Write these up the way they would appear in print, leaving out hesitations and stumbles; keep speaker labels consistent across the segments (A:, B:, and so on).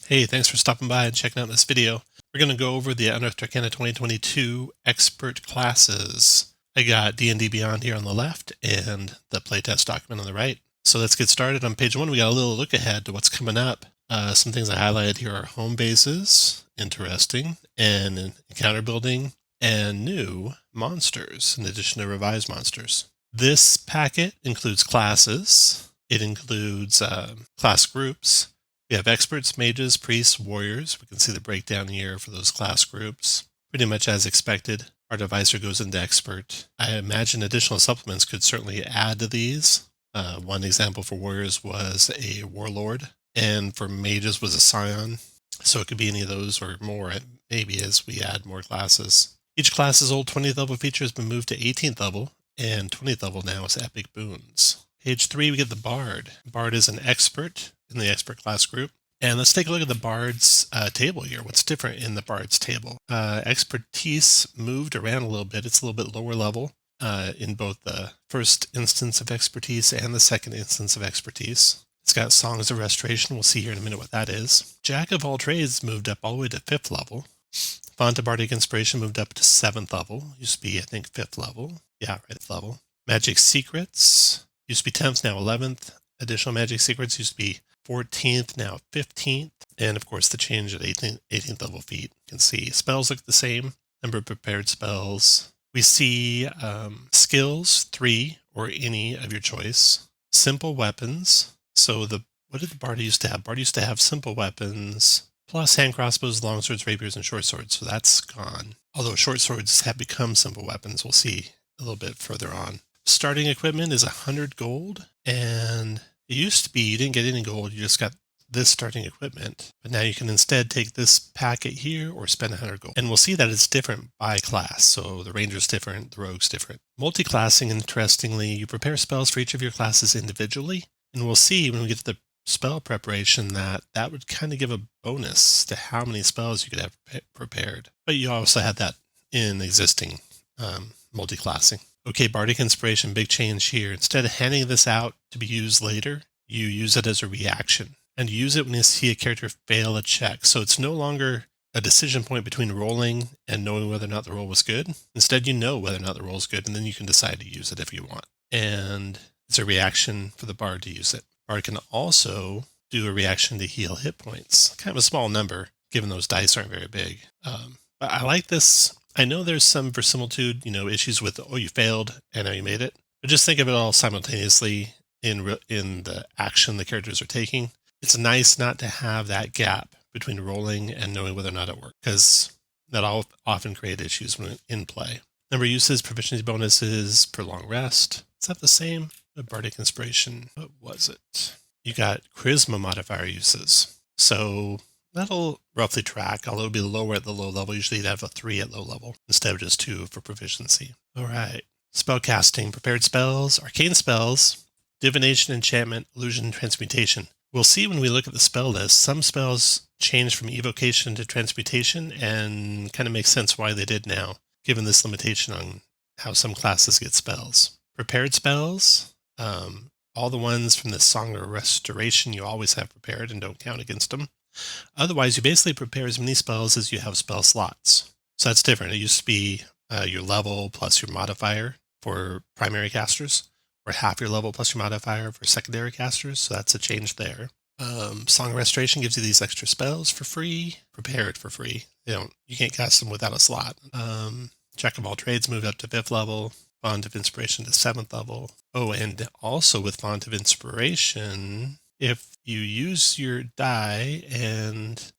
A: Hey, thanks for stopping by and checking out this video. We're going to go over the Unearthed Arcana 2022 expert classes. I got D&D Beyond here on the left and the playtest document on the right. So let's get started. On page 1, we got a little look ahead to what's coming up. Some things I highlighted here are home bases, interesting, and encounter building, and new monsters, in addition to revised monsters. This packet includes classes. It includes class groups. We have experts, mages, priests, warriors. We can see the breakdown here for those class groups. Pretty much as expected. Our divisor goes into expert. I imagine additional supplements could certainly add to these. One example for warriors was a warlord, and for mages was a scion. So it could be any of those or more, maybe, as we add more classes. Each class's old 20th level feature has been moved to 18th level, and 20th level now is epic boons. Page 3, we get the Bard. Bard is an expert in the expert class group. And let's take a look at the Bard's table here. What's different in the Bard's table? Expertise moved around a little bit. It's a little bit lower level in both the first instance of expertise and the second instance of expertise. It's got Songs of Restoration. We'll see here in a minute what that is. Jack of all trades moved up all the way to 5th level. Font of Bardic Inspiration moved up to 7th level. Used to be, I think, 5th level. Yeah, right, 5th level. Magic Secrets used to be 10th, now 11th. Additional Magic Secrets used to be 14th, now 15th. And of course, the change at 18th level feat. You can see spells look the same. Number of prepared spells. We see skills, 3 or any of your choice. Simple weapons. So what did the Bard used to have? Bard used to have simple weapons, plus hand crossbows, long swords, rapiers, and short swords. So that's gone. Although short swords have become simple weapons. We'll see a little bit further on. Starting equipment is 100 gold, and it used to be you didn't get any gold, you just got this starting equipment. But now you can instead take this packet here or spend 100 gold. And we'll see that it's different by class. So the ranger's different, the rogue's different. Multi-classing, interestingly, you prepare spells for each of your classes individually. And we'll see when we get to the spell preparation that would kind of give a bonus to how many spells you could have prepared. But you also had that in existing multi-classing. Okay, Bardic Inspiration, big change here. Instead of handing this out to be used later, you use it as a reaction. And you use it when you see a character fail a check. So it's no longer a decision point between rolling and knowing whether or not the roll was good. Instead, you know whether or not the roll is good, and then you can decide to use it if you want. And it's a reaction for the Bard to use it. Bard can also do a reaction to heal hit points. Kind of a small number, given those dice aren't very big. But I like this. I know there's some verisimilitude, issues with, you failed, and now you made it. But just think of it all simultaneously in the action the characters are taking. It's nice not to have that gap between rolling and knowing whether or not it worked, because that'll often create issues when in play. Number of uses, proficiency bonuses per long rest. Is that the same? The Bardic Inspiration, what was it? You got charisma modifier uses. So that'll roughly track, although it'll be lower at the low level. Usually you'd have a 3 at low level instead of just 2 for proficiency. All right. Spellcasting, prepared spells, arcane spells, divination, enchantment, illusion, transmutation. We'll see when we look at the spell list, some spells change from evocation to transmutation, and kind of makes sense why they did now, given this limitation on how some classes get spells. Prepared spells, all the ones from the Song of Restoration you always have prepared and don't count against them. Otherwise, you basically prepare as many spells as you have spell slots. So that's different. It used to be your level plus your modifier for primary casters, or half your level plus your modifier for secondary casters. So that's a change there. Song of Restoration gives you these extra spells for free, prepared for free. You can't cast them without a slot. Jack of all trades moved up to 5th level. Font of Inspiration to 7th level. Oh, and also with Font of Inspiration, if you use your die and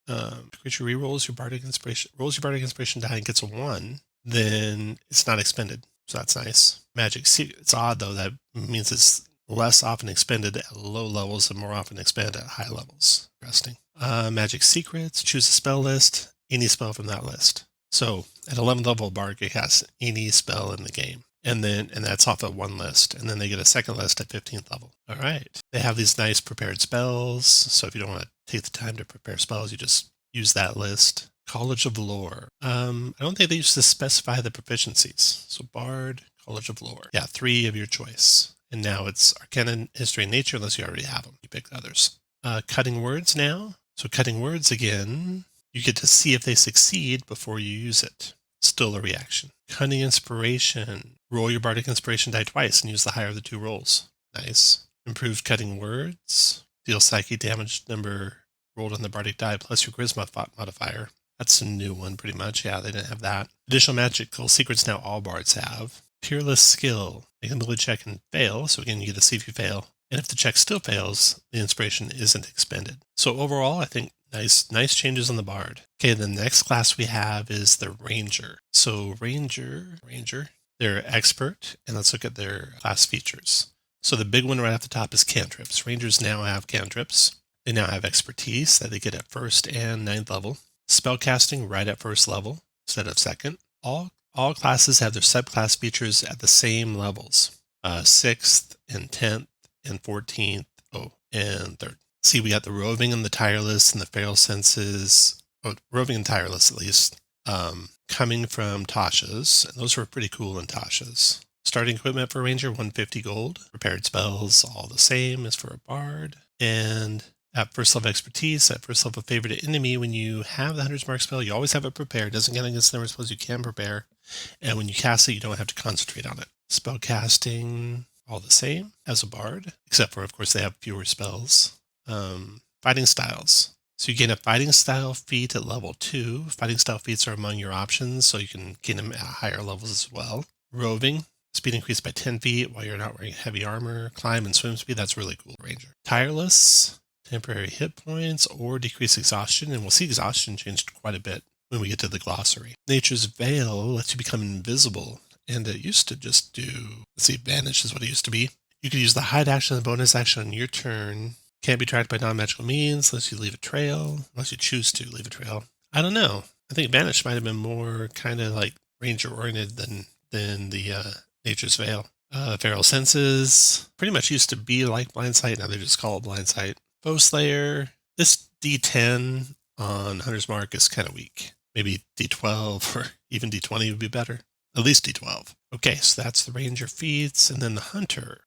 A: creature rerolls your Bardic Inspiration, rolls your Bardic Inspiration die and gets a 1, then it's not expended. So that's nice. Magic Secret. It's odd though. That means it's less often expended at low levels and more often expended at high levels. Interesting. Magic Secrets. Choose a spell list. Any spell from that list. So at 11th level, Bard casts any spell in the game. And that's off of one list. And then they get a second list at 15th level. All right. They have these nice prepared spells. So if you don't want to take the time to prepare spells, you just use that list. College of Lore. I don't think they used to specify the proficiencies. So Bard, College of Lore. Yeah, 3 of your choice. And now it's Arcana, History, and Nature, unless you already have them. You pick others. Cutting words now. So cutting words again, you get to see if they succeed before you use it. Still a reaction. Cunning Inspiration. Roll your Bardic Inspiration die twice and use the higher of the 2 rolls. Nice. Improved Cutting Words. Deal psychic damage number rolled on the Bardic die plus your Charisma modifier. That's a new one pretty much. Yeah, they didn't have that. Additional magical secrets now all bards have. Peerless Skill. Make an ability check and fail. So again, you get to see if you fail. And if the check still fails, the inspiration isn't expended. So overall, I think nice changes on the bard. Okay, the next class we have is the Ranger. So Ranger, they're expert, and let's look at their class features. So the big one right off the top is Cantrips. Rangers now have Cantrips. They now have expertise that they get at 1st and 9th level. Spellcasting right at 1st level instead of 2nd. All classes have their subclass features at the same levels. 6th and 10th and 14th, and 3rd. See, we got the Roving and the Tireless and the Feral Senses, Roving and Tireless at least, coming from Tasha's, and those were pretty cool in Tasha's. Starting equipment for Ranger, 150 gold. Prepared spells, all the same as for a Bard. And at 1st level expertise, at 1st level favorite enemy, when you have the Hunter's Mark spell, you always have it prepared. Doesn't count against the number of spells you can prepare. And when you cast it, you don't have to concentrate on it. Spell casting, all the same as a Bard, except for, of course, they have fewer spells. Fighting styles. So you gain a fighting style feat at level 2. Fighting style feats are among your options, so you can gain them at higher levels as well. Roving. Speed increased by 10 feet while you're not wearing heavy armor. Climb and swim speed, that's really cool, Ranger. Tireless, temporary hit points or decreased exhaustion, and we'll see exhaustion changed quite a bit when we get to the glossary. Nature's Veil lets you become invisible, and it used to just do, let's see, Vanish is what it used to be. You could use the hide action and bonus action on your turn. Can't be tracked by non-magical means unless you leave a trail, unless you choose to leave a trail. I don't know. I think Vanish might have been more kind of like Ranger-oriented than the Nature's Veil. Feral Senses pretty much used to be like Blind Sight. Now they just call it Blind Sight. Foe Slayer. This D10 on Hunter's Mark is kind of weak. Maybe D12 or even D20 would be better. At least D12. Okay, so that's the Ranger feats. And then the Hunter.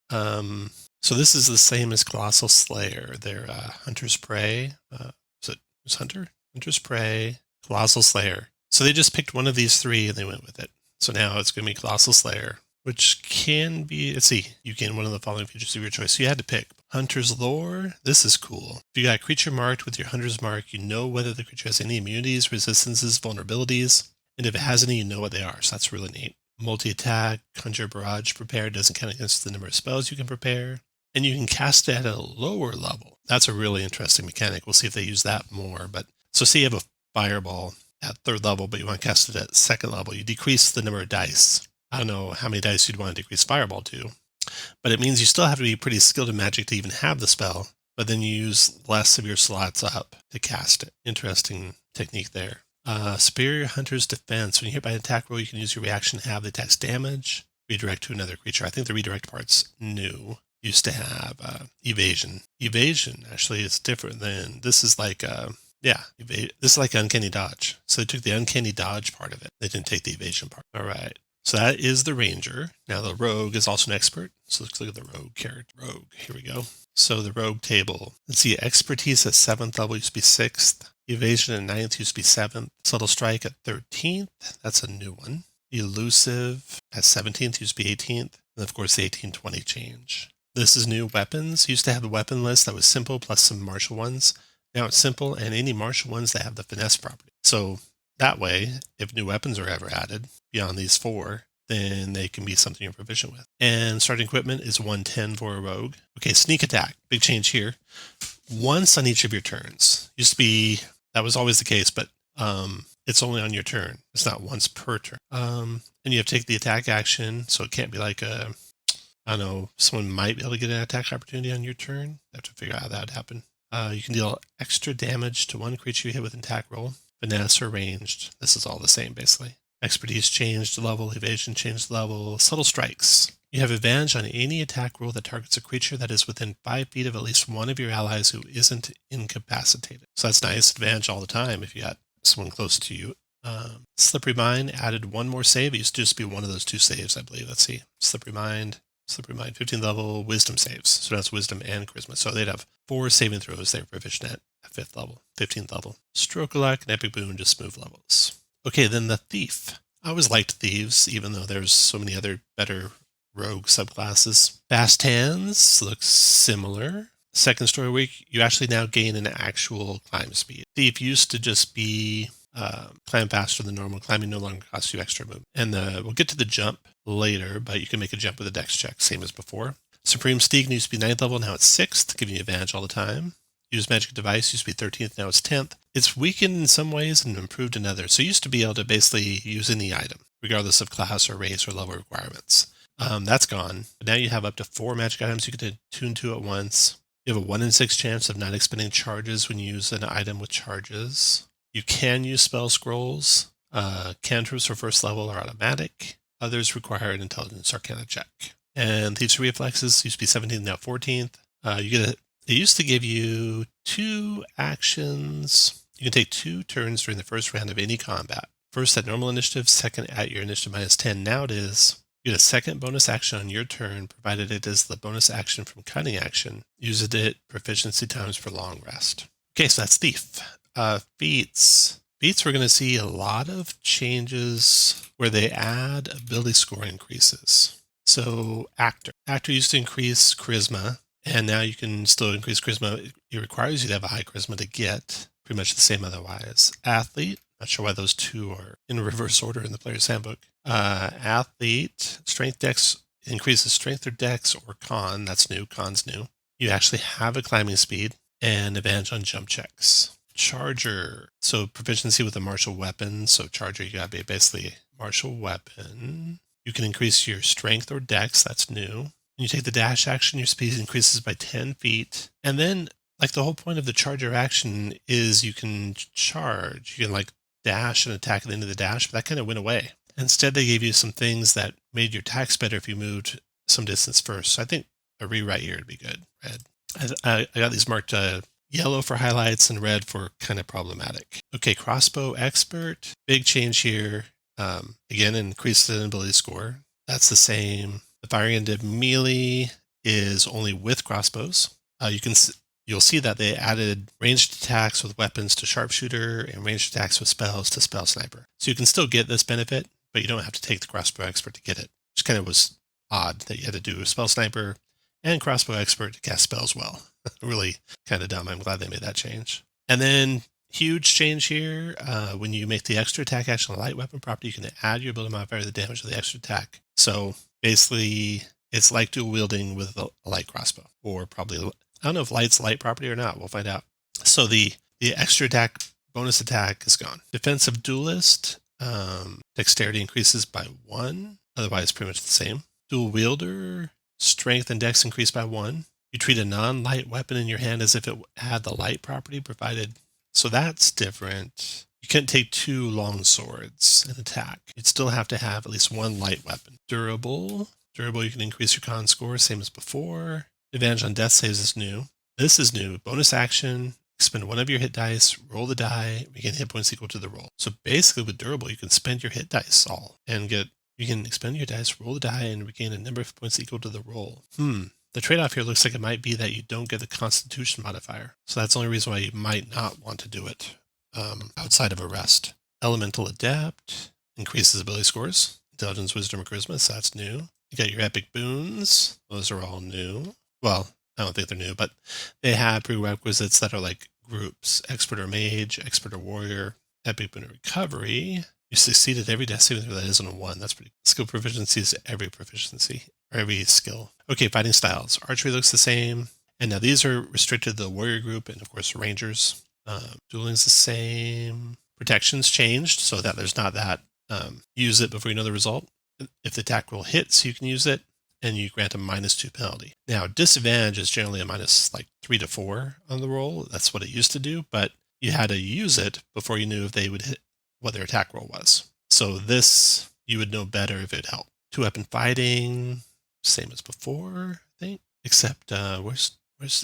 A: So this is the same as Colossal Slayer. They're Hunter's Prey. Was Hunter? Hunter's Prey, Colossal Slayer. So they just picked one of these 3 and they went with it. So now it's going to be Colossal Slayer, which can be, let's see, you gain one of the following features of your choice. So you had to pick. Hunter's Lore, this is cool. If you got a creature marked with your Hunter's Mark, you know whether the creature has any immunities, resistances, vulnerabilities, and if it has any, you know what they are. So that's really neat. Multi-attack, Conjure Barrage Prepared doesn't count against the number of spells you can prepare. And you can cast it at a lower level. That's a really interesting mechanic. We'll see if they use that more. But so say you have a fireball at 3rd level, but you want to cast it at 2nd level. You decrease the number of dice. I don't know how many dice you'd want to decrease fireball to, but it means you still have to be pretty skilled in magic to even have the spell, but then you use less of your slots up to cast it. Interesting technique there. Superior Hunter's Defense. When you hit by an attack roll, you can use your reaction to have the attack's damage redirect to another creature. I think the redirect part's new. Used to have evasion. Evasion actually is different than, this is like, this is like uncanny dodge. So they took the uncanny dodge part of it. They didn't take the evasion part. All right. So that is the Ranger. Now the Rogue is also an expert. So let's look at the Rogue character. Rogue, here we go. So the Rogue table. Let's see, expertise at 7th level used to be 6th. Evasion at 9th used to be 7th. Subtle Strike at 13th. That's a new one. Elusive at 17th used to be 18th. And of course the 1820 change. This is new. Weapons. Used to have a weapon list that was simple plus some martial ones. Now it's simple and any martial ones that have the finesse property. So that way, if new weapons are ever added beyond these 4, then they can be something you're proficient with. And starting equipment is 110 for a rogue. Okay, sneak attack. Big change here. Once on each of your turns. Used to be, that was always the case, but it's only on your turn. It's not once per turn. And you have to take the attack action, so it can't be like a, I don't know, someone might be able to get an attack opportunity on your turn. You have to figure out how that would happen. You can deal extra damage to one creature you hit with an attack roll. Finesse or ranged. This is all the same, basically. Expertise changed level. Evasion changed level. Subtle strikes. You have advantage on any attack roll that targets a creature that is within 5 feet of at least one of your allies who isn't incapacitated. So that's nice. Advantage all the time if you got someone close to you. Slippery Mind added one more save. It used to just be one of those 2 saves, I believe. Let's see. Slippery Mind, 15th level, wisdom saves. So that's wisdom and charisma. So they'd have 4 saving throws they're proficient at. at 5th level, 15th level. Stroke of Luck and Epic Boon, just smooth levels. Okay, then the Thief. I always liked Thieves, even though there's so many other better rogue subclasses. Fast Hands looks similar. Second story week, you actually now gain an actual climb speed. Thief used to just be climb faster than normal. Climbing no longer costs you extra movement. And we'll get to the jump later, but you can make a jump with a dex check, same as before. Supreme Steed used to be 9th level, now it's 6th, giving you advantage all the time. Use Magic Device used to be 13th, now it's 10th. It's weakened in some ways and improved in others. So you used to be able to basically use any item, regardless of class or race or level requirements. That's gone. But now you have up to 4 magic items you can attune to at once. You have a 1 in 6 chance of not expending charges when you use an item with charges. You can use spell scrolls. Cantrips for first level are automatic. Others require an intelligence arcana check. And Thieves' Reflexes used to be 17th, now 14th. It used to give you 2 actions. You can take 2 turns during the first round of any combat. First at normal initiative, second at your initiative -10. Now it is, you get a second bonus action on your turn, provided it is the bonus action from cunning action. Use it proficiency times for long rest. Okay, so that's Thief. Feats. Feats, we're going to see a lot of changes where they add ability score increases. So Actor. Actor used to increase charisma, and now you can still increase charisma. It requires you to have a high charisma to get. Pretty much the same otherwise. Athlete. Not sure why those two are in reverse order in the player's handbook. Athlete. Strength dex increases strength or dex or con. That's new. Con's new. You actually have a climbing speed and advantage on jump checks. Charger. So proficiency with a martial weapon. So Charger, you got to be basically martial weapon. You can increase your strength or dex. That's new. When you take the dash action, your speed increases by 10 feet. And then, like, the whole point of the Charger action is you can charge. You can, like, dash and attack at the end of the dash, but that kind of went away. Instead, they gave you some things that made your attacks better if you moved some distance first. So I think a rewrite here would be good. Red. I got these marked yellow for highlights and red for kind of problematic. Okay, Crossbow Expert. Big change here. Again, increased the ability score. That's the same. The firing end of melee is only with crossbows. You'll see that they added ranged attacks with weapons to Sharpshooter and ranged attacks with spells to Spell Sniper. So you can still get this benefit, but you don't have to take the Crossbow Expert to get it. Which kind of was odd that you had to do a Spell Sniper and Crossbow Expert to cast spells well. Really kind of dumb. I'm glad they made that change. And then huge change here. When you make the extra attack action on a light weapon property, you can add your ability modifier to the damage of the extra attack. So basically, it's like dual wielding with a light crossbow, or probably, I don't know if light's light property or not. We'll find out. So the extra attack, bonus attack is gone. Defensive Duelist, dexterity increases by 1. Otherwise, pretty much the same. Dual wielder, strength and dex increase by 1. You treat a non-light weapon in your hand as if it had the light property provided. So that's different. You can't take 2 long swords and attack. You'd still have to have at least 1 light weapon. Durable, you can increase your con score, same as before. Advantage on death saves is new. This is new. Bonus action, expend 1 of your hit dice, roll the die, regain hit points equal to the roll. So basically with durable, you can spend your hit dice all and you can expend your dice, roll the die, and regain a number of hit points equal to the roll. The trade-off here looks like it might be that you don't get the Constitution modifier. So that's the only reason why you might not want to do it outside of a rest. Elemental Adept increases ability scores. Intelligence, Wisdom, or Charisma, so that's new. You got your Epic Boons. Those are all new. Well, I don't think they're new, but they have prerequisites that are like groups. Expert or Mage, Expert or Warrior, Epic Boon or Recovery. You succeed at every death saving throw that isn't a 1. That's pretty cool. Skill proficiency is every proficiency, or every skill. Okay, fighting styles. Archery looks the same. And now these are restricted to the warrior group and, of course, rangers. Dueling's the same. Protection's changed so that there's not that use it before you know the result. If the attack roll hits, you can use it, and you grant a -2 penalty. Now, disadvantage is generally a -3 to 4 on the roll. That's what it used to do, but you had to use it before you knew if they would hit what their attack roll was. So this, you would know better if it helped. 2-weapon fighting, same as before, I think. Except, where's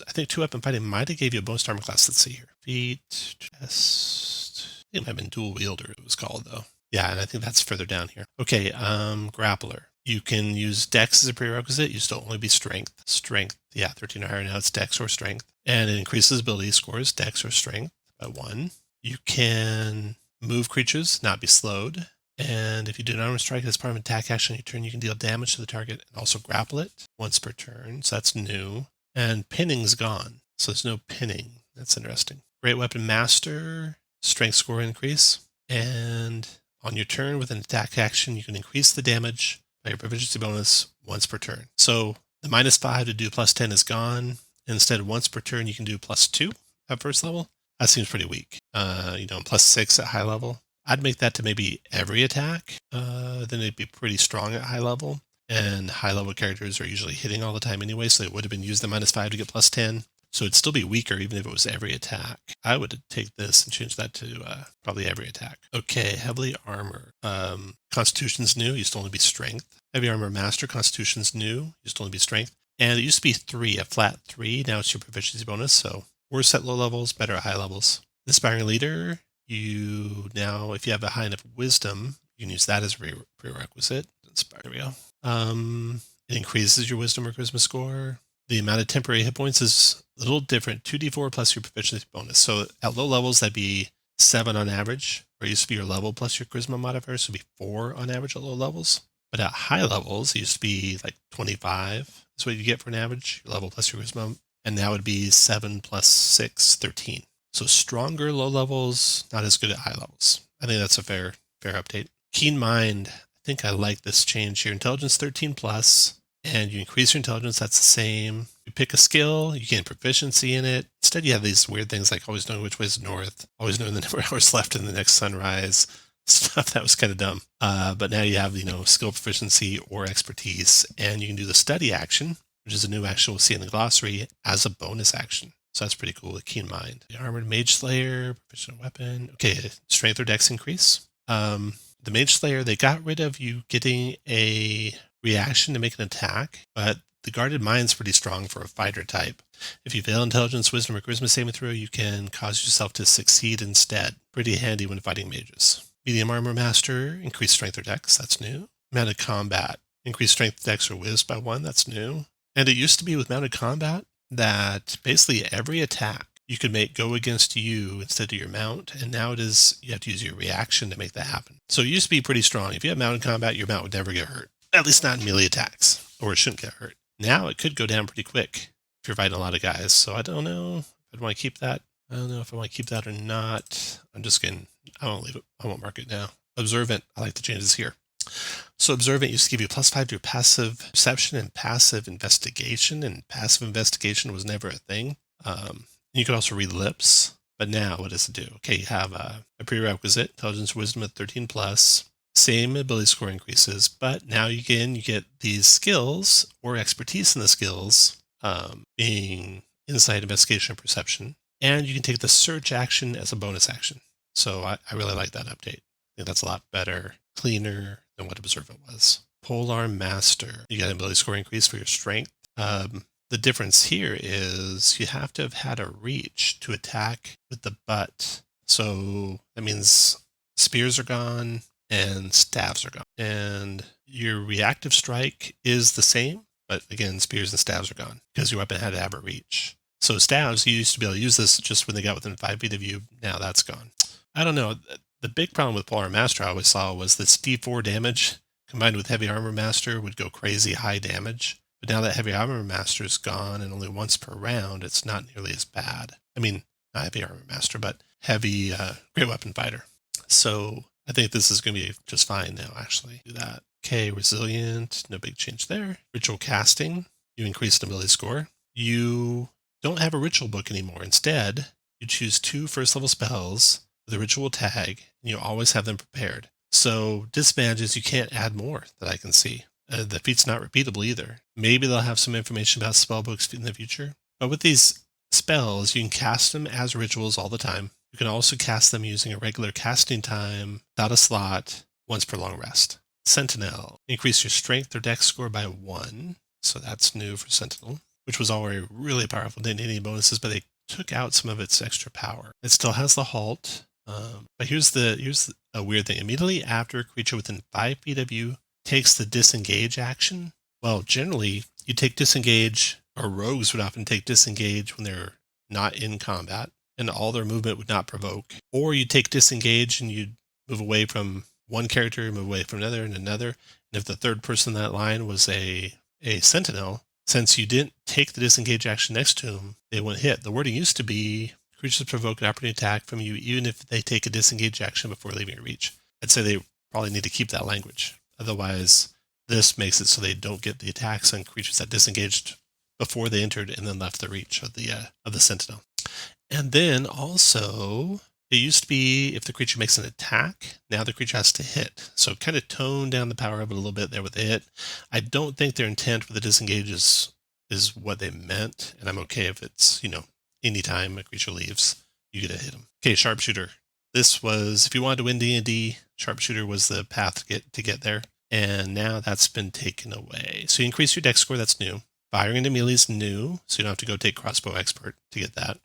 A: I think 2-weapon fighting might have gave you a bonus armor class. Let's see here. Feet, chest. I think it might have been dual wielder it was called, though. Yeah, and I think that's further down here. Okay, Grappler. You can use Dex as a prerequisite. You still only be Strength. Strength, yeah, 13 or higher. Now it's Dex or Strength. And it increases ability scores, Dex or Strength, by 1. You can move creatures, not be slowed. And if you do an armor strike as part of an attack action on your turn, you can deal damage to the target and also grapple it once per turn. So that's new. And pinning's gone. So there's no pinning. That's interesting. Great Weapon Master, Strength score increase. And on your turn with an attack action, you can increase the damage by your proficiency bonus once per turn. So the -5 to do +10 is gone. Instead, once per turn, you can do +2 at first level. That seems pretty weak. +6 at high level. I'd make that to maybe every attack. Then it'd be pretty strong at high level. And high level characters are usually hitting all the time anyway, so it would have been used the -5 to get +10. So it'd still be weaker even if it was every attack. I would take this and change that to probably every attack. Okay, heavily armor. Constitution's new, used to only be Strength. Heavy Armor Master, Constitution's new, used to only be Strength. And it used to be 3, a flat 3. Now it's your proficiency bonus, so worse at low levels, better at high levels. Inspiring Leader, you now, if you have a high enough wisdom, you can use that as a prerequisite. There we go. It increases your wisdom or charisma score. The amount of temporary hit points is a little different. 2d4 plus your proficiency bonus. So at low levels, that'd be 7 on average, or it used to be your level plus your charisma modifier, so it'd be 4 on average at low levels. But at high levels, it used to be like 25 is what you get for an average, your level plus your charisma. And now it'd be 7 plus 6, 13. So stronger low levels, not as good at high levels. I think that's a fair update. Keen Mind, I think I like this change here. Intelligence 13 plus, and you increase your intelligence, that's the same. You pick a skill, you gain proficiency in it. Instead, you have these weird things like always knowing which way is north, always knowing the number of hours left in the next sunrise. Stuff that was kind of dumb. But now you have, skill proficiency or expertise, and you can do the study action, which is a new action we'll see in the glossary, as a bonus action. So that's pretty cool, with Keen Mind. The Armored Mage Slayer, proficient weapon. Okay, strength or dex increase. The Mage Slayer, they got rid of you getting a reaction to make an attack, but the Guarded Mind's pretty strong for a fighter type. If you fail intelligence, wisdom, or charisma saving throw, you can cause yourself to succeed instead. Pretty handy when fighting mages. Medium Armor Master, increased strength or dex, that's new. Mounted Combat, increased strength, dex, or whiz by 1, that's new. And it used to be with Mounted Combat that basically every attack you could make go against you instead of your mount, and now it is you have to use your reaction to make that happen. So it used to be pretty strong. If you have Mounted Combat, your mount would never get hurt. At least not in melee attacks, or it shouldn't get hurt. Now it could go down pretty quick if you're fighting a lot of guys, so I don't know if I'd want to keep that. I don't know if I want to keep that or not. I'm just kidding. I won't leave it. I won't mark it now. Observant. I like the changes here. So Observant used to give you +5 to your passive perception and passive investigation, and passive investigation was never a thing. You could also read lips, but now what does it do? Okay, you have a prerequisite, intelligence wisdom at 13 plus. Same ability score increases, but now you get these skills or expertise in the skills, being insight, investigation, and perception. And you can take the search action as a bonus action. So I really like that update. I think that's a lot better, cleaner than what Observant was. Polearm Master. You got an ability score increase for your strength. The difference here is you have to have had a reach to attack with the butt. So that means spears are gone and staves are gone. And your reactive strike is the same, but again, spears and staves are gone because your weapon had to have a reach. So staves, you used to be able to use this just when they got within 5 feet of you. Now that's gone. I don't know. The big problem with Polearm Master I always saw was this D4 damage combined with Heavy Armor Master would go crazy high damage. But now that Heavy Armor Master is gone and only once per round, it's not nearly as bad. I mean, not Heavy Armor Master, but Heavy Great Weapon Fighter. So I think this is going to be just fine now, actually. Do that. Okay, Resilient, no big change there. Ritual Casting, you increase the ability score. You don't have a ritual book anymore. Instead, you choose 2 first level spells with a ritual tag, and you always have them prepared. So disadvantages, you can't add more that I can see. The feat's not repeatable either. Maybe they'll have some information about spell books in the future. But with these spells, you can cast them as rituals all the time. You can also cast them using a regular casting time without a slot, once per long rest. Sentinel, increase your strength or dex score by 1. So that's new for Sentinel, which was already really powerful. Didn't need any bonuses, but they took out some of its extra power. It still has the halt. But here's a weird thing. Immediately after a creature within 5 feet of you takes the disengage action. Well, generally, you take disengage, or rogues would often take disengage when they're not in combat, and all their movement would not provoke. Or you take disengage and you move away from one character, move away from another and another. And if the third person in that line was a Sentinel, since you didn't take the disengage action next to him, they wouldn't hit. The wording used to be, creatures provoke an opportunity attack from you even if they take a disengage action before leaving your reach. I'd say they probably need to keep that language. Otherwise, this makes it so they don't get the attacks on creatures that disengaged before they entered and then left the reach of the Sentinel. And then also, it used to be if the creature makes an attack, now the creature has to hit. So kind of tone down the power of it a little bit there with the hit. I don't think their intent with the disengage is what they meant, and I'm okay if it's, anytime a creature leaves, you get to hit them. Okay, Sharpshooter. This was, if you wanted to win D&D, Sharpshooter was the path to get there, and now that's been taken away. So you increase your dex score, that's new. Firing into melee is new, so you don't have to go take Crossbow Expert to get that.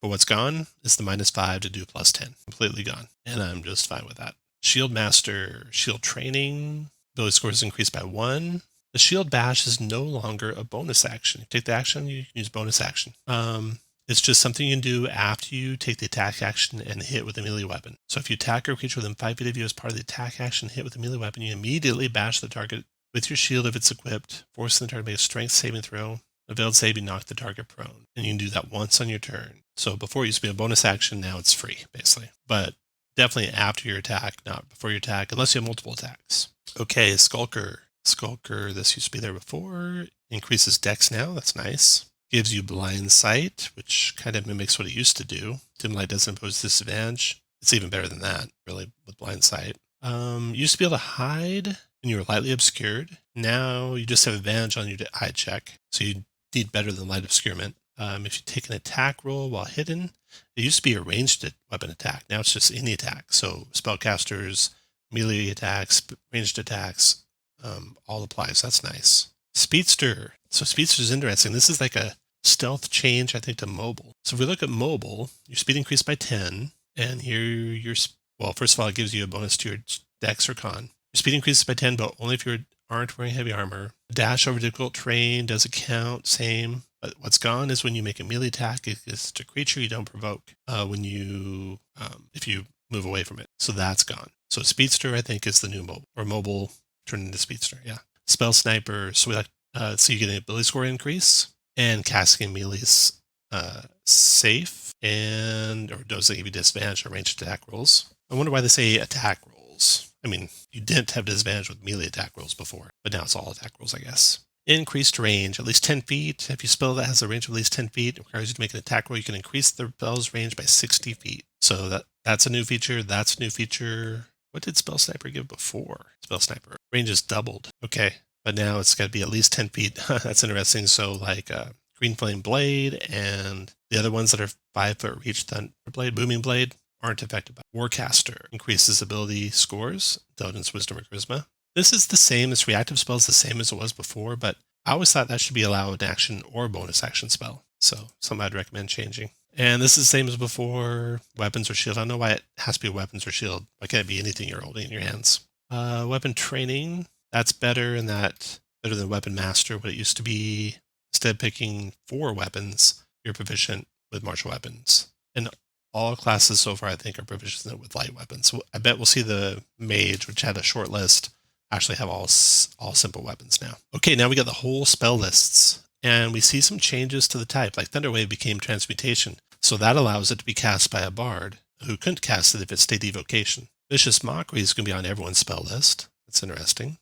A: But what's gone is the -5 to do +10. Completely gone. And I'm just fine with that. Shield Master, Shield Training, ability score is increased by 1. The Shield Bash is no longer a bonus action. You take the action, you can use bonus action. It's just something you can do after you take the attack action and hit with a melee weapon. So if you attack a creature within 5 feet of you as part of the attack action, hit with a melee weapon, you immediately bash the target with your shield if it's equipped, forcing the target to make a strength saving throw. A failed save, you knock the target prone. And you can do that once on your turn. So before it used to be a bonus action, now it's free, basically. But definitely after your attack, not before your attack, unless you have multiple attacks. Okay, Skulker. Skulker, this used to be there before. Increases dex now, that's nice. Gives you blind sight, which kind of mimics what it used to do. Dim light doesn't impose disadvantage. It's even better than that, really, with blind sight. Used to be able to hide when you were lightly obscured. Now you just have advantage on your hide check. So you need better than light obscurement. If you take an attack roll while hidden, it used to be a ranged weapon attack. Now it's just any attack. So spellcasters, melee attacks, ranged attacks, all applies. That's nice. Speedster. So Speedster is interesting. This is like a stealth change, I think, to mobile. So if we look at mobile, your speed increased by 10. And here well, first of all, it gives you a bonus to your dex or con. Your speed increases by 10, but only if you aren't wearing heavy armor. Dash over difficult terrain doesn't count, same. But what's gone is when you make a melee attack, it's a creature you don't provoke if you move away from it. So that's gone. So Speedster, I think, is the new mobile, or mobile turned into Speedster, yeah. Spell Sniper, so you get an ability score increase, and casting melee's safe, or doesn't give you disadvantage on ranged attack rolls. I wonder why they say attack rolls. I mean, you didn't have disadvantage with melee attack rolls before, but now it's all attack rolls, I guess. Increased range, at least 10 feet. If you spell that has a range of at least 10 feet, it requires you to make an attack roll. You can increase the spell's range by 60 feet. So that's a new feature. That's a new feature. What did Spell Sniper give before? Spell Sniper. Range is doubled. Okay. But now it's got to be at least 10 feet. That's interesting. So like Green Flame Blade and the other ones that are 5 foot reach, Thunder Blade, Booming Blade, aren't affected by Warcaster. Increases ability scores, Intelligence, Wisdom, or Charisma. This is the same as reactive spells, the same as it was before, but I always thought that should be allowed an action or bonus action spell. So something I'd recommend changing. And this is the same as before, weapons or shield. I don't know why it has to be weapons or shield. Why can't it be anything you're holding in your hands? Weapon training, that's better than Weapon Master, what it used to be. Instead of picking 4 weapons, you're proficient with martial weapons. And all classes so far, I think, are proficient with light weapons. So I bet we'll see the Mage, which had a short list, actually have all simple weapons now. Okay, now we got the whole spell lists. And we see some changes to the type, like Thunderwave became Transmutation. So that allows it to be cast by a bard who couldn't cast it if it stayed Evocation. Vicious Mockery is going to be on everyone's spell list. That's interesting.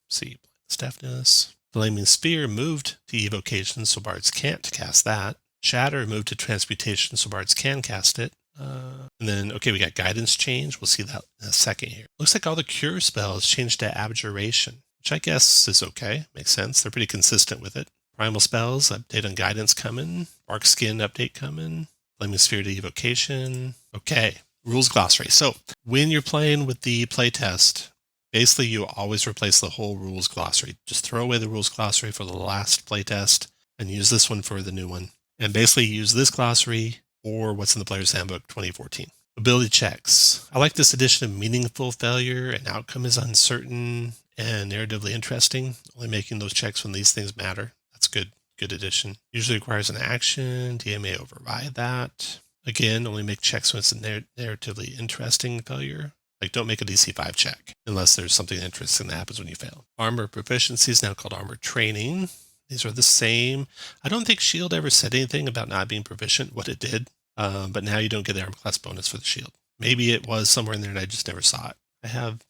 A: See, Deafness. Flaming Sphere moved to Evocation, so bards can't cast that. Shatter moved to Transmutation, so bards can cast it. And then, okay, we got Guidance change. We'll see that in a second here. Looks like all the cure spells changed to Abjuration, which I guess is okay. Makes sense. They're pretty consistent with it. Primal spells, update on Guidance coming. Bark Skin update coming. Flaming Sphere to Evocation. Okay, rules glossary. So when you're playing with the playtest, basically you always replace the whole rules glossary. Just throw away the rules glossary for the last playtest and use this one for the new one. And basically use this glossary or what's in the Player's Handbook 2014. Ability checks. I like this addition of meaningful failure and outcome is uncertain and narratively interesting. Only making those checks when these things matter. That's good. Good addition. Usually requires an action. DM may override that. Again, only make checks when it's a narratively interesting failure. Like, don't make a DC 5 check unless there's something interesting that happens when you fail. Armor proficiency is now called armor training. These are the same. I don't think Shield ever said anything about not being proficient, what it did. But now you don't get the armor class bonus for the shield. Maybe it was somewhere in there and I just never saw it. I have,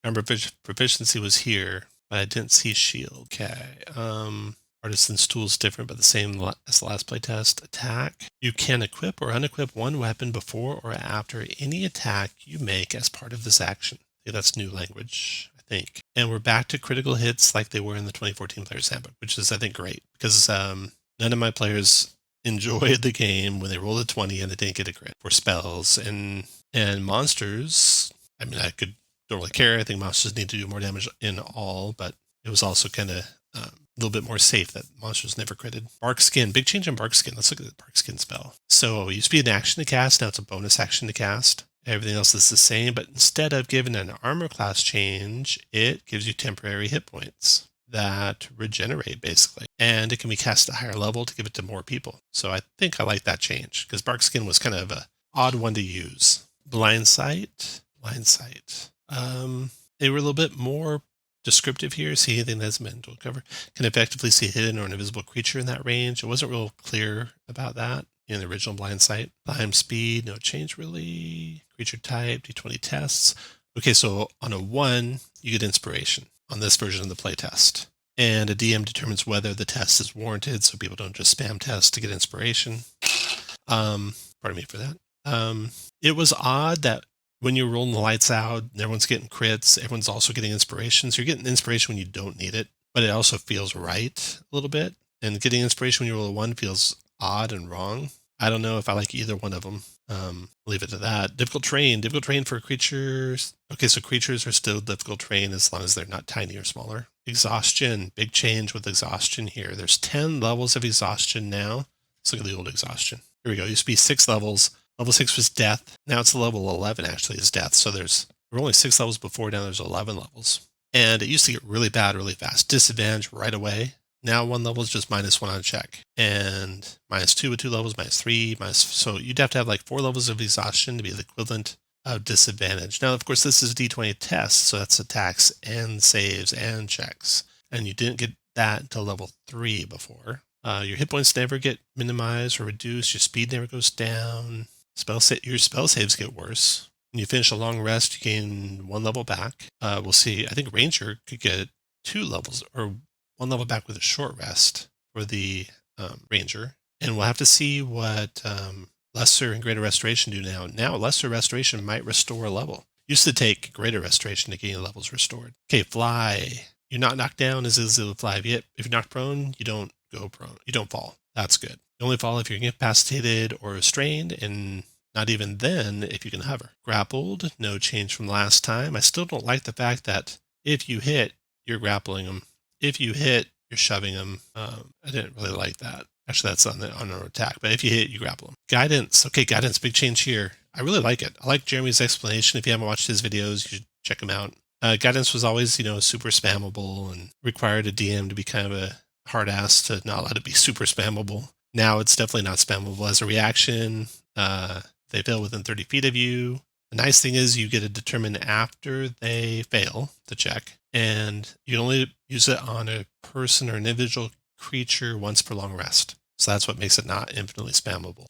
A: armor proficiency was here, but I didn't see shield. Okay. Artisan's tool is different, but the same as the last playtest. Attack. You can equip or unequip one weapon before or after any attack you make as part of this action. I think that's new language, I think. And we're back to critical hits like they were in the 2014 Player's Handbook, which is, I think, great. Because none of my players enjoyed the game when they rolled a 20 and they didn't get a crit for spells. And monsters, I mean, don't really care. I think monsters need to do more damage in all, but it was also kind of a little bit more safe that monsters never critted. Bark Skin, big change in Bark Skin. Let's look at the Bark Skin spell. So it used to be an action to cast, now it's a bonus action to cast. Everything else is the same, but instead of giving an armor class change, it gives you temporary hit points that regenerate basically. And it can be cast at a higher level to give it to more people. So I think I like that change because Bark Skin was kind of an odd one to use. Blind Sight. They were a little bit more descriptive here. See anything that's mental cover. Can effectively see a hidden or an invisible creature in that range. It wasn't real clear about that in the original Blind Sight. Climb speed, no change really. Creature type, D20 tests. Okay, so on a 1, you get inspiration on this version of the playtest. And a DM determines whether the test is warranted, so people don't just spam tests to get inspiration. Pardon me for that. It was odd that when you're rolling the lights out and everyone's getting crits, everyone's also getting inspiration. So you're getting inspiration when you don't need it, but it also feels right a little bit. And getting inspiration when you roll a 1 feels odd and wrong. I don't know if I like either one of them. Leave it to that. Difficult terrain for creatures. Okay, so creatures are still difficult terrain as long as they're not tiny or smaller. Exhaustion, big change with exhaustion here. There's 10 levels of exhaustion now. Let's look at the old exhaustion. Here we go. It used to be 6 levels. Level 6 was death. Now it's level 11 actually is death. So there were only 6 levels before. Now there's 11 levels. And it used to get really bad really fast. Disadvantage right away. Now 1 level is just -1 on check. And -2 with 2 levels, -3, so you'd have to have like 4 levels of exhaustion to be the equivalent of disadvantage. Now, of course, this is a D20 test, so that's attacks and saves and checks. And you didn't get that until level 3 before. Your hit points never get minimized or reduced. Your speed never goes down. Your spell saves get worse. When you finish a long rest, you gain 1 level back. We'll see. I think Ranger could get 2 levels or 1 level back with a short rest for the Ranger. And we'll have to see what Lesser and Greater Restoration do now. Now, Lesser Restoration might restore a level. Used to take Greater Restoration to gain levels restored. Okay, Fly. You're not knocked down as easy to fly. If you're knocked prone, you don't go prone. You don't fall. That's good. You only fall if you're incapacitated or restrained, and not even then if you can hover. Grappled, no change from last time. I still don't like the fact that if you hit, you're grappling them. If you hit, you're shoving them. I didn't really like that. Actually, that's on an attack, but if you hit, you grapple them. Guidance. Okay, guidance, big change here. I really like it. I like Jeremy's explanation. If you haven't watched his videos, you should check them out. Guidance was always, super spammable and required a DM to be kind of a hard ass to not let it be super spammable. Now it's definitely not spammable as a reaction. They fail within 30 feet of you. The nice thing is you get to determine after they fail the check, and you can only use it on a person or an individual creature once per long rest. So that's what makes it not infinitely spammable.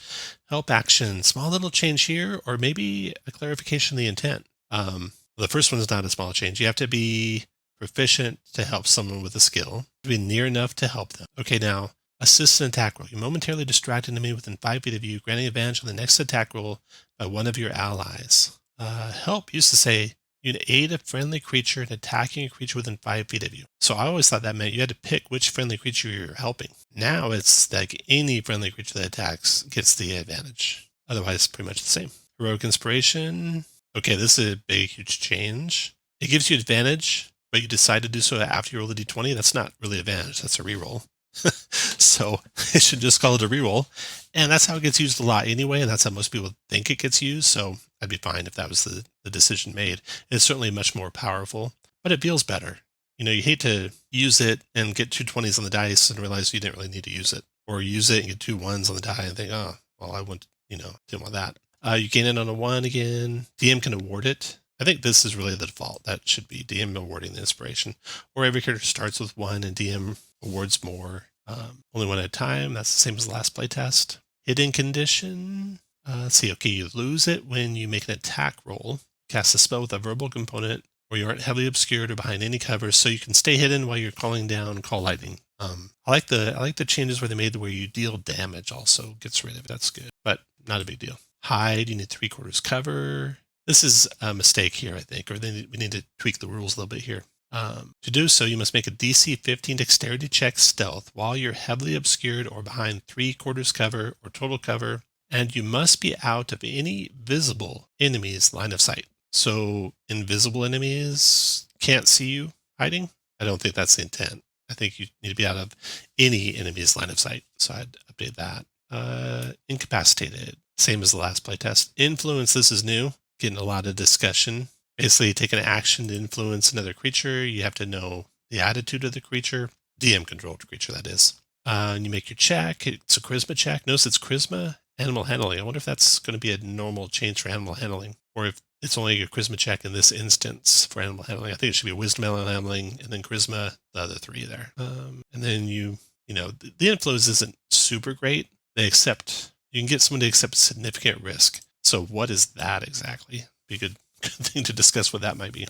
A: Help action, small little change here, or maybe a clarification of the intent. The first one is not a small change. You have to be proficient to help someone with a skill, to be near enough to help them. Okay, now, assist an attack roll. You momentarily distract an enemy within 5 feet of you, granting advantage on the next attack roll by one of your allies. Help used to say you can aid a friendly creature in attacking a creature within 5 feet of you. So I always thought that meant you had to pick which friendly creature you're helping. Now it's like any friendly creature that attacks gets the advantage. Otherwise, it's pretty much the same. Heroic Inspiration. Okay, this is a big, huge change. It gives you advantage, but you decide to do so after you roll the d20. That's not really advantage. That's a reroll. So it should just call it a reroll. And that's how it gets used a lot anyway, and that's how most people think it gets used. So I'd be fine if that was the decision made. It's certainly much more powerful, but it feels better. You hate to use it and get 2 20s on the dice and realize you didn't really need to use it. Or use it and get 2 1s on the die and think, oh, well, I want, didn't want that. You gain it on a 1 again. DM can award it. I think this is really the default. That should be DM awarding the inspiration. Or every character starts with 1 and DM awards more. Only 1 at a time. That's the same as the last playtest. Hidden condition. Let's see. Okay, you lose it when you make an attack roll. Cast a spell with a verbal component, or you aren't heavily obscured or behind any covers, so you can stay hidden while you're calling down Call Lightning. I like the changes where they made where you deal damage also gets rid of it. That's good, but not a big deal. Hide. You need 3/4 cover. This is a mistake here, I think, or we need to tweak the rules a little bit here. To do so, you must make a DC 15 dexterity check stealth while you're heavily obscured or behind 3/4 cover or total cover, and you must be out of any visible enemy's line of sight. So invisible enemies can't see you hiding? I don't think that's the intent. I think you need to be out of any enemy's line of sight. So I'd update that. Incapacitated, same as the last playtest. Influence, this is new, getting a lot of discussion. Basically, take an action to influence another creature. You have to know the attitude of the creature, DM controlled creature, that is. And you make your check. It's a charisma check. Notice it's charisma, animal handling. I wonder if that's going to be a normal change for animal handling, or if it's only a charisma check in this instance for animal handling. I think it should be wisdom, animal handling, and then charisma, the other 3 there. And then the influence isn't super great. You can get someone to accept significant risk. So what is that exactly? Be a good thing to discuss what that might be.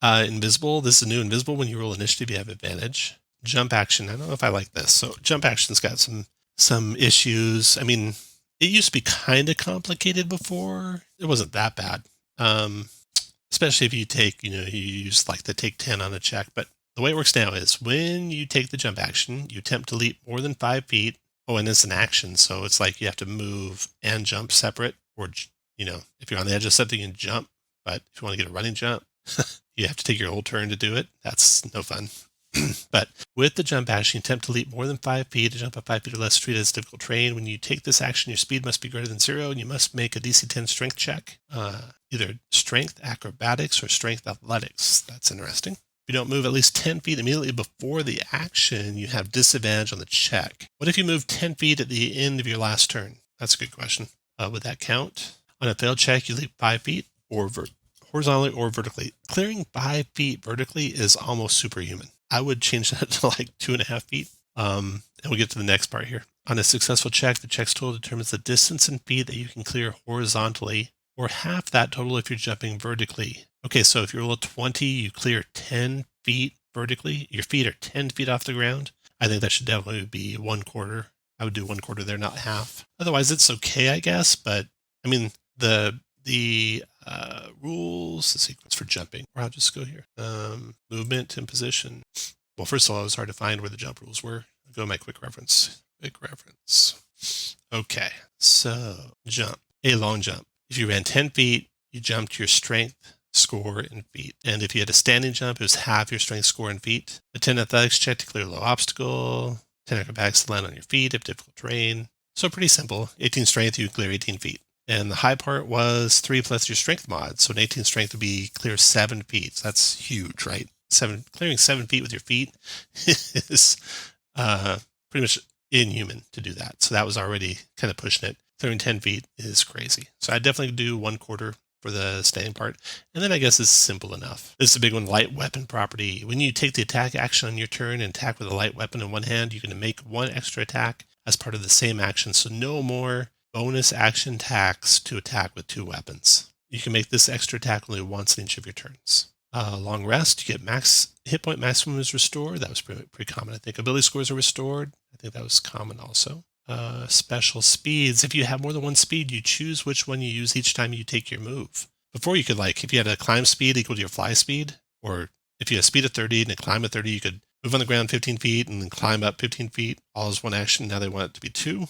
A: Invisible. This is new. Invisible. When you roll initiative, you have advantage. Jump action. I don't know if I like this. So jump action's got some issues. I mean, it used to be kind of complicated before. It wasn't that bad. Especially if you take, you use like the take 10 on a check. But the way it works now is when you take the jump action, you attempt to leap more than 5 feet. Oh, and it's an action. So it's like you have to move and jump separate, or, if you're on the edge of something, you can jump. But if you want to get a running jump, you have to take your whole turn to do it. That's no fun. But with the jump action, you attempt to leap more than 5 feet. To jump up 5 feet or less, treated as difficult terrain. When you take this action, your speed must be greater than 0, and you must make a DC 10 strength check. Either strength acrobatics or strength athletics. That's interesting. If you don't move at least 10 feet immediately before the action, you have disadvantage on the check. What if you move 10 feet at the end of your last turn? That's a good question. Would that count? On a failed check, you leap 5 feet or horizontally or vertically. Clearing 5 feet vertically is almost superhuman. I would change that to like 2.5 feet. And we'll get to the next part here. On a successful check, the check's total determines the distance in feet that you can clear horizontally, or half that total if you're jumping vertically. Okay, so if you roll a 20, you clear 10 feet vertically. Your feet are 10 feet off the ground. I think that should definitely be 1/4. I would do 1/4 there, not half. Otherwise, it's okay, I guess. But I mean, the rules, the sequence for jumping, or I'll just go here. Movement and position. Well, first of all, it was hard to find where the jump rules were. I'll go to my quick reference. Okay, so jump. A long jump. If you ran 10 feet, you jumped your strength score in feet. And if you had a standing jump, it was half your strength score in feet. A 10 athletics check to clear a low obstacle. 10 acrobatics to land on your feet if difficult terrain. So pretty simple. 18 strength, you clear 18 feet. And the high part was 3 plus your strength mod. So an 18 strength would be clear 7 feet. So that's huge, right? Clearing 7 feet with your feet is pretty much inhuman to do that. So that was already kind of pushing it. Clearing 10 feet is crazy. So I definitely do 1/4 for the standing part. And then I guess it's simple enough. This is a big one, light weapon property. When you take the attack action on your turn and attack with a light weapon in one hand, you can make 1 extra attack as part of the same action. So no more bonus action attacks to attack with 2 weapons. You can make this extra attack only once in each of your turns. Long rest, you get max hit point maximum is restored. That was pretty common, I think. Ability scores are restored. I think that was common also. Special speeds. If you have more than 1 speed, you choose which one you use each time you take your move. Before you could if you had a climb speed equal to your fly speed, or if you had a speed of 30 and a climb of 30, you could move on the ground 15 feet and then climb up 15 feet, all as 1 action. Now they want it to be 2.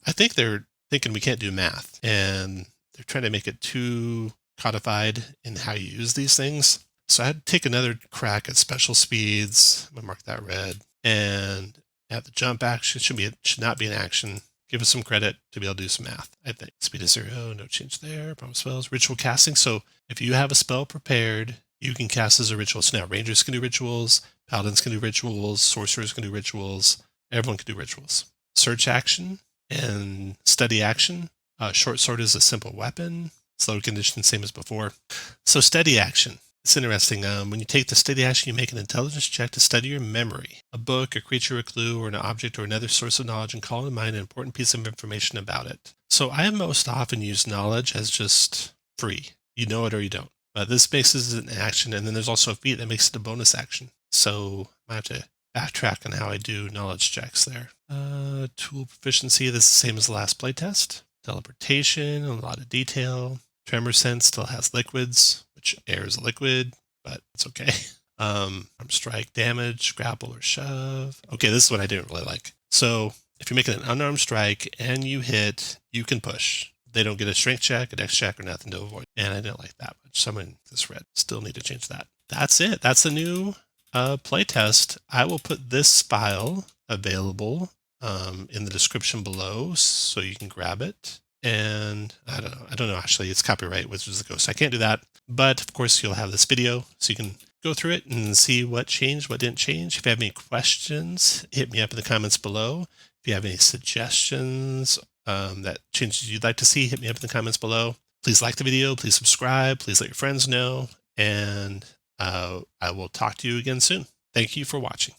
A: I think they're thinking we can't do math, and they're trying to make it too codified in how you use these things. So I had to take another crack at special speeds. I'm going to mark that red. And Yeah, the jump action should not be an action. Give us some credit to be able to do some math, I think. Speed is 0, no change there. Problem spells, ritual casting. So if you have a spell prepared, you can cast as a ritual. So now rangers can do rituals, paladins can do rituals, sorcerers can do rituals, everyone can do rituals. Search action and steady action. Short sword is a simple weapon. Slow condition, same as before. So steady action. It's interesting. When you take the steady action, you make an intelligence check to study your memory, a book, a creature, a clue, or an object, or another source of knowledge, and call to mind an important piece of information about it. So I have most often used knowledge as just free. You know it or you don't. But this makes it an action, and then there's also a feat that makes it a bonus action. So I have to backtrack on how I do knowledge checks there. Tool proficiency, this is the same as the last playtest. Teleportation, a lot of detail. Tremor sense still has liquids, which air is a liquid, but it's okay. Strike damage, grapple or shove. Okay, this is what I didn't really like. So if you're making an unarmed strike and you hit, you can push. They don't get a strength check, a dex check, or nothing to avoid. And I didn't like that much. Someone this red. Still need to change that. That's it. That's the new playtest. I will put this file available in the description below so you can grab it. And I don't know, actually it's copyright Wizards of the Coast. I can't do that, but of course you'll have this video so you can go through it and see what changed, what didn't change. If you have any questions, hit me up in the comments below. If you have any suggestions that changes you'd like to see, hit me up in the comments below. Please like the video, please subscribe, please let your friends know, and I will talk to you again soon. Thank you for watching.